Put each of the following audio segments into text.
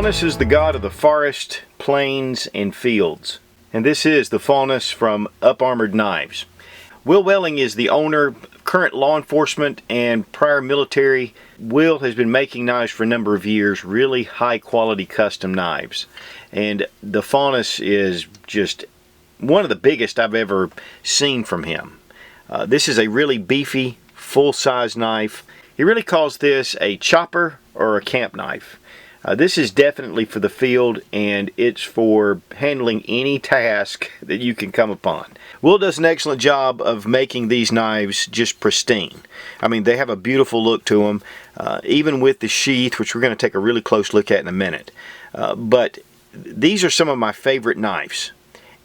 Faunus is the god of the forest, plains, and fields. And this is the Faunus from Up Armored Knives. Will Welling is the owner, current law enforcement, and prior military. Will has been making knives for a number of years, really high quality custom knives. And the Faunus is just one of the biggest I've ever seen from him. This is a really beefy, full-size knife. He really calls this a chopper or a camp knife. This is definitely for the field, and it's for handling any task that you can come upon. Will does an excellent job of making these knives just pristine. I mean, they have a beautiful look to them, even with the sheath, which we're going to take a really close look at in a minute. But these are some of my favorite knives,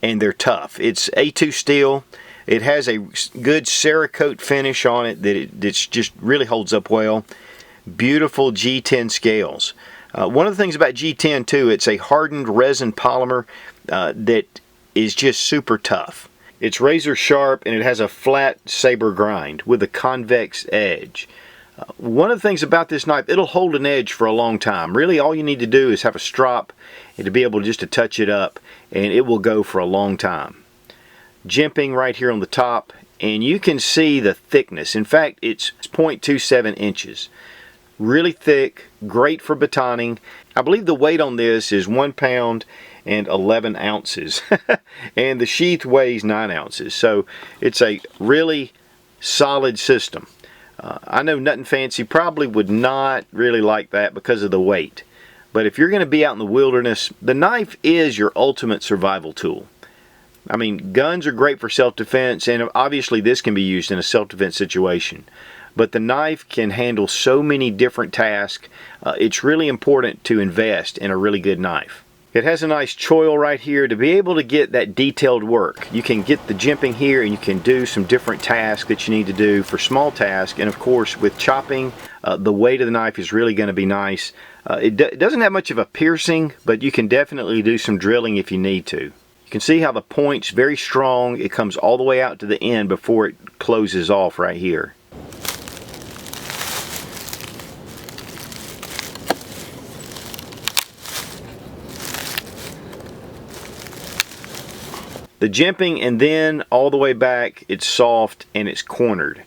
and they're tough. It's A2 steel. It has a good Cerakote finish on it that just really holds up well. Beautiful G10 scales. One of the things about G10 too, it's a hardened resin polymer that is just super tough. It's razor sharp, and it has a flat saber grind with a convex edge. One of the things about this knife, it'll hold an edge for a long time. Really all you need to do is have a strop and to be able just to touch it up, and it will go for a long time. Jimping right here on the top, and you can see the thickness. In fact, it's 0.27 inches. Really thick, great for batoning. I believe the weight on this is 1 pound and 11 ounces. And the sheath weighs 9 ounces. So it's a really solid system. I know Nothing Fancy probably would not really like that because of the weight. But if you're going to be out in the wilderness, the knife is your ultimate survival tool. I mean, guns are great for self-defense, and obviously this can be used in a self-defense situation. But the knife can handle so many different tasks. It's really important to invest in a really good knife. It has a nice choil right here to be able to get that detailed work. You can get the jimping here, and you can do some different tasks that you need to do for small tasks. And of course, with chopping, the weight of the knife is really going to be nice. It doesn't have much of a piercing, but you can definitely do some drilling if you need to. You can see how the point's very strong. It comes all the way out to the end before it closes off right here. The jimping, and then all the way back, it's soft and it's cornered.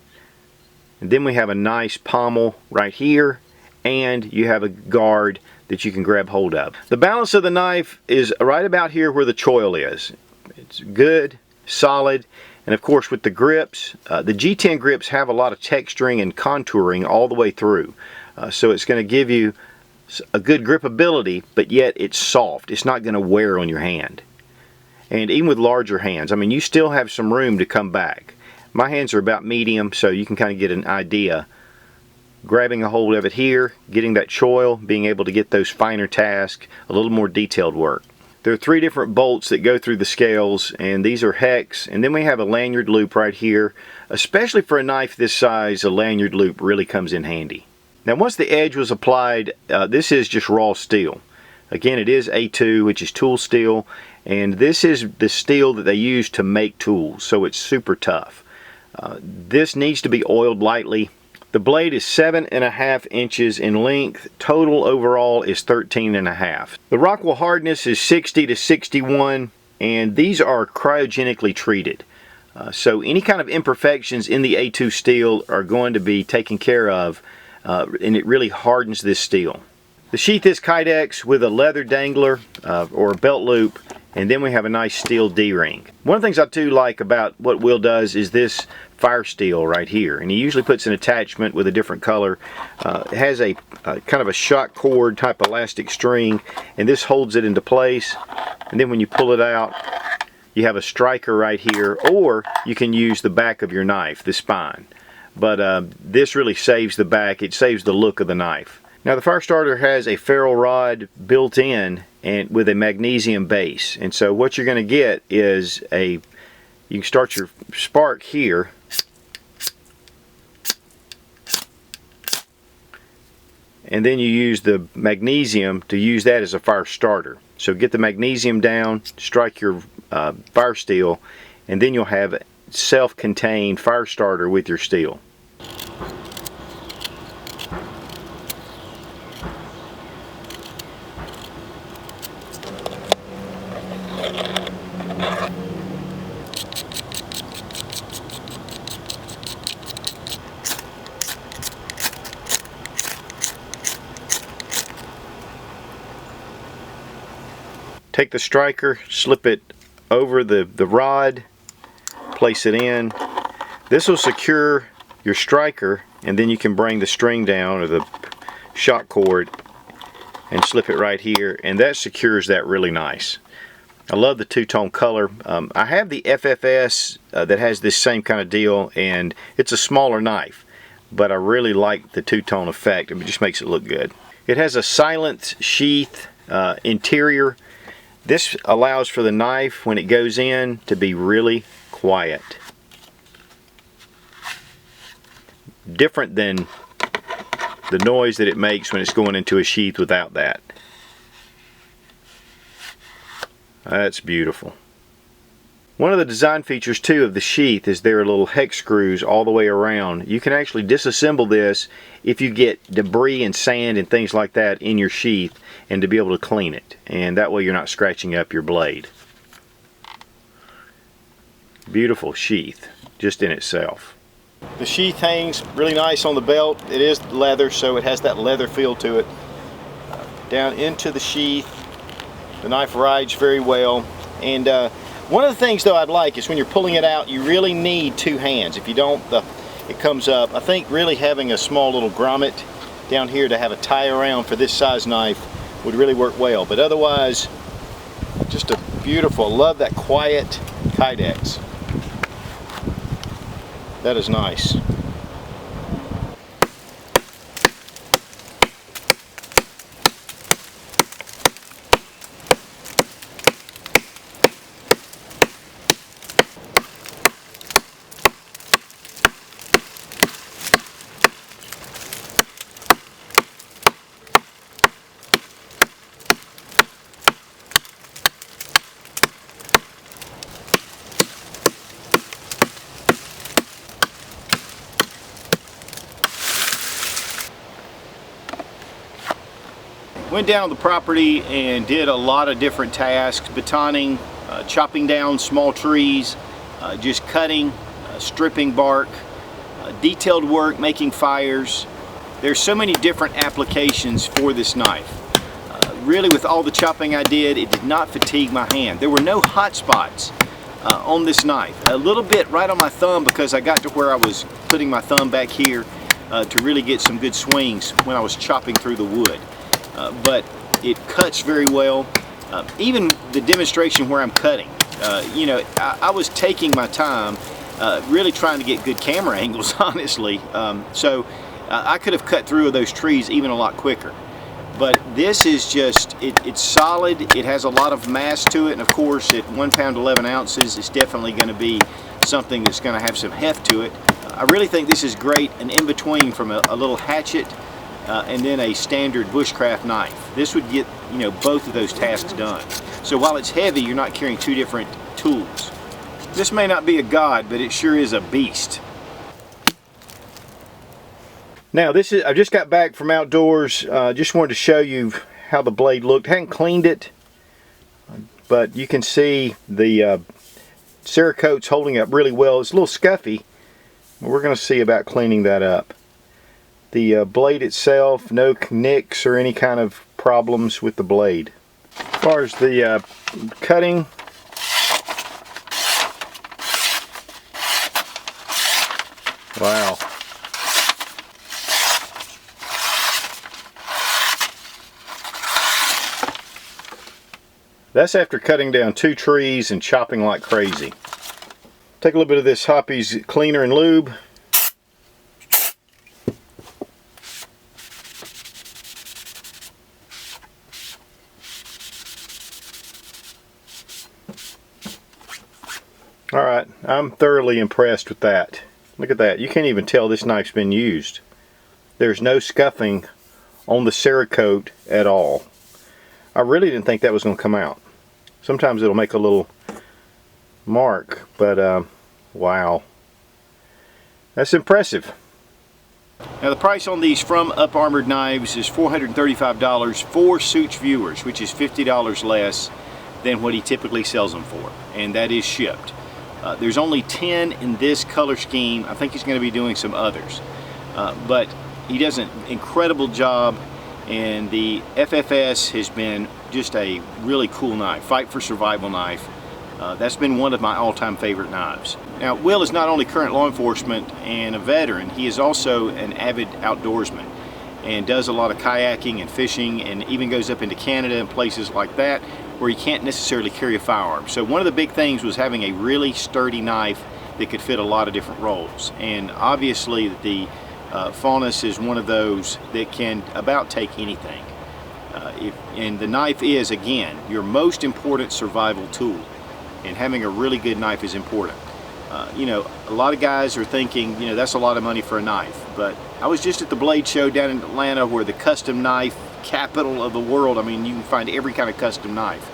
And then we have a nice pommel right here, and you have a guard that you can grab hold of. The balance of the knife is right about here where the choil is. It's good, solid, and of course with the grips, the G10 grips have a lot of texturing and contouring all the way through. So it's going to give you a good gripability, but yet it's soft. It's not going to wear on your hand. And even with larger hands, I mean, you still have some room to come back. My hands are about medium, so you can kind of get an idea. Grabbing a hold of it here, getting that choil, being able to get those finer tasks, a little more detailed work. There are 3 different bolts that go through the scales, and these are hex, and then we have a lanyard loop right here. Especially for a knife this size, a lanyard loop really comes in handy. Now once the edge was applied, this is just raw steel. Again, it is A2, which is tool steel, and this is the steel that they use to make tools, so it's super tough. This needs to be oiled lightly. The blade is 7.5 inches in length. Total overall is 13.5. The Rockwell hardness is 60 to 61, and these are cryogenically treated. So any kind of imperfections in the A2 steel are going to be taken care of, and it really hardens this steel. The sheath is Kydex with a leather dangler or a belt loop, and then we have a nice steel D-ring. One of the things I do like about what Will does is this fire steel right here, and he usually puts an attachment with a different color. It has a kind of a shock cord type elastic string, and this holds it into place. And then when you pull it out, you have a striker right here, or you can use the back of your knife, the spine. But this really saves the back. It saves the look of the knife. Now the fire starter has a ferrule rod built in and with a magnesium base, and so what you're going to get is you can start your spark here, and then you use the magnesium to use that as a fire starter. So get the magnesium down, strike your fire steel, and then you'll have a self-contained fire starter with your steel. Take the striker, slip it over the rod, place it in. This will secure your striker, and then you can bring the string down, or the shock cord, and slip it right here, and that secures that really nice. I love the two-tone color. I have the FFS that has this same kind of deal, and it's a smaller knife, but I really like the two-tone effect. It just makes it look good. It has a silent sheath interior. This allows for the knife, when it goes in, to be really quiet. Different than the noise that it makes when it's going into a sheath without that. That's beautiful. One of the design features too of the sheath is there are little hex screws all the way around. You can actually disassemble this if you get debris and sand and things like that in your sheath, and to be able to clean it, and that way you're not scratching up your blade. Beautiful sheath just in itself. The sheath hangs really nice on the belt. It is leather, so it has that leather feel to it. Down into the sheath. The knife rides very well. And one of the things though I'd like is when you're pulling it out, you really need two hands. If you don't, it comes up. I think really having a small little grommet down here to have a tie around for this size knife would really work well. But otherwise, just a beautiful, love that quiet Kydex. That is nice. Went down to the property and did a lot of different tasks: batoning, chopping down small trees, just cutting, stripping bark, detailed work, making fires. There's so many different applications for this knife. Really, with all the chopping I did, it did not fatigue my hand. There were no hot spots on this knife. A little bit right on my thumb, because I got to where I was putting my thumb back here to really get some good swings when I was chopping through the wood. But it cuts very well. Even the demonstration where I'm cutting, you know, I was taking my time, really trying to get good camera angles, honestly. So I could have cut through those trees even a lot quicker. But this is just, it's solid. It has a lot of mass to it, and of course at 1 pound 11 ounces, it's definitely going to be something that's going to have some heft to it. I really think this is great, an in-between from a little hatchet and then a standard bushcraft knife. This would get, you know, both of those tasks done. So while it's heavy, you're not carrying two different tools. This may not be a god, but it sure is a beast. Now this is, I just got back from outdoors. Just wanted to show you how the blade looked. Hadn't cleaned it, but you can see the Cerakote's holding up really well. It's a little scuffy. We're going to see about cleaning that up. The blade itself, no nicks or any kind of problems with the blade. As far as the cutting, wow. That's after cutting down 2 trees and chopping like crazy. Take a little bit of this Hoppy's cleaner and lube. Alright, I'm thoroughly impressed with that. Look at that. You can't even tell this knife's been used. There's no scuffing on the Cerakote at all. I really didn't think that was going to come out. Sometimes it'll make a little mark, but wow. That's impressive. Now the price on these from Up Armored Knives is $435 for Suits viewers, which is $50 less than what he typically sells them for, and that is shipped. There's only 10 in this color scheme. I think he's going to be doing some others, but he does an incredible job. And the FFS has been just a really cool knife, fight for survival knife. That's been one of my all-time favorite knives. Now, Will is not only current law enforcement and a veteran, he is also an avid outdoorsman and does a lot of kayaking and fishing, and even goes up into Canada and places like that where he can't necessarily carry a firearm. So one of the big things was having a really sturdy knife that could fit a lot of different roles. And obviously the Faunus is one of those that can about take anything. And the knife is, again, your most important survival tool. And having a really good knife is important. You know, a lot of guys are thinking, you know, that's a lot of money for a knife. But I was just at the Blade Show down in Atlanta, where the custom knife capital of the world. I mean, you can find every kind of custom knife.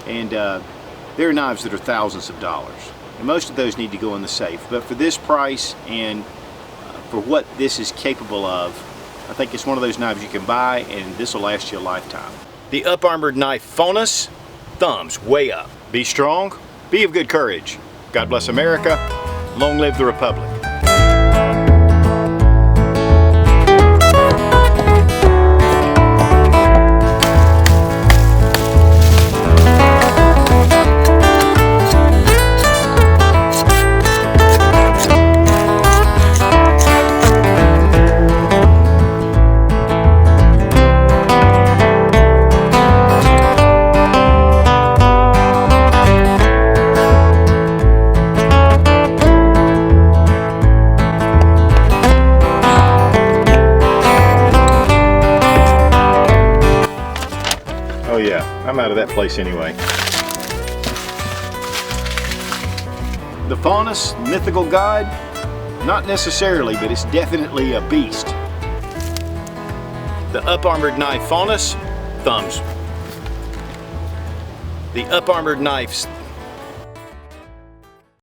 And there are knives that are thousands of dollars. And most of those need to go in the safe. But for this price and for what this is capable of, I think it's one of those knives you can buy, and this will last you a lifetime. The Up Armored Knife Faunus, thumbs way up. Be strong, be of good courage. God bless America. Long live the Republic. Oh yeah, I'm out of that place anyway. The Faunus, mythical god? Not necessarily, but it's definitely a beast. The Up Armored Knife Faunus, thumbs. The Up Armored Knives